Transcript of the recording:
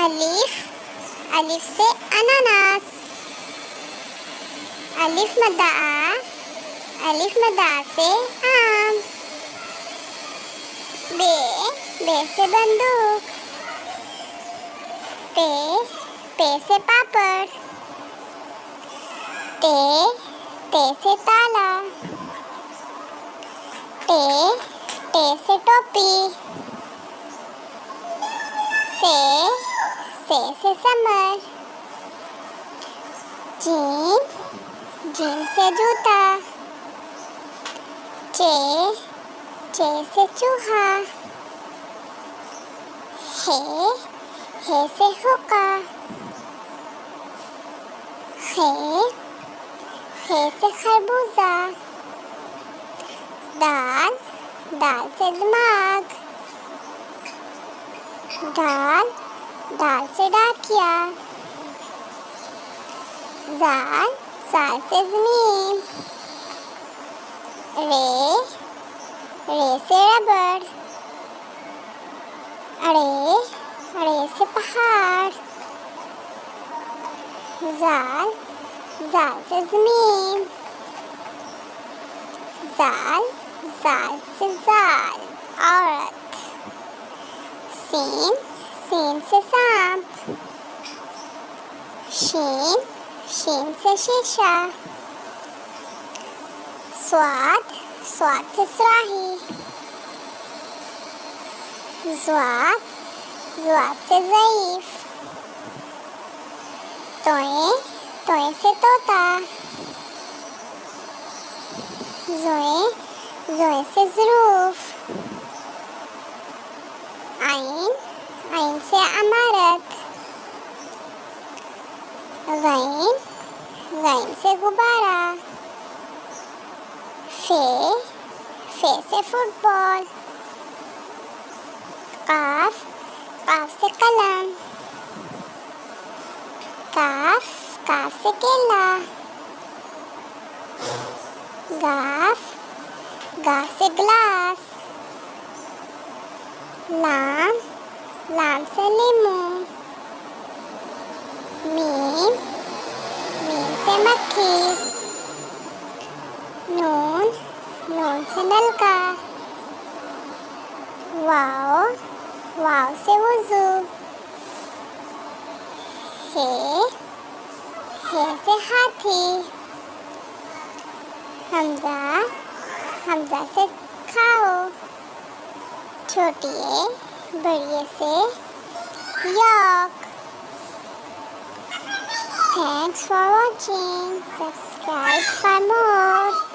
अलिफ, अलिफ से अनानास। अलिफ मद्दा आ, अलिफ मद्दा आ से आम। बे, बे से बंदूक। पे, पे से पापड़। ते, ते से ताला। टे, टे से टोपी। से समर। जीन, जीन से जूता। चे, चे से चूहा। हे से हुक्का। हे से खरबूजा। दाल, दाल से दिमाग। दाल, दाल से डाकिया। जाल, जाल से ज़मीन। रे, रे से रबड़। अड़े, अड़े से पहाड़। जाल, जाल से ज़मीन। जाल, जाल से जाल, औरत। सीन, सीन से सांप। शीन, शीन से शीशा। स्वाद, स्वाद से सुराही। ज़्वाद, ज़्वाद से ज़ईफ। तोए, तोए से तोता। ज़ोए, ज़ोए से ज़रूफ। आइन, आइन से अमारत। गैन, गैन से गुब्बारा। फे से फुटबॉल। काफ, काफ से कलम। काफ, काफ से केला। गाफ, गाफ से ग्लास। लाम, लाम से नींबू। मीम, मीम से मक्खी। नून, नून से नलका। वाव, वाव से वुज़ू। हे से हाथी। हमजा, हमजा से खाओ। छोटी ए, बड़ी ए से yak. Thanks for watching. Subscribe for more.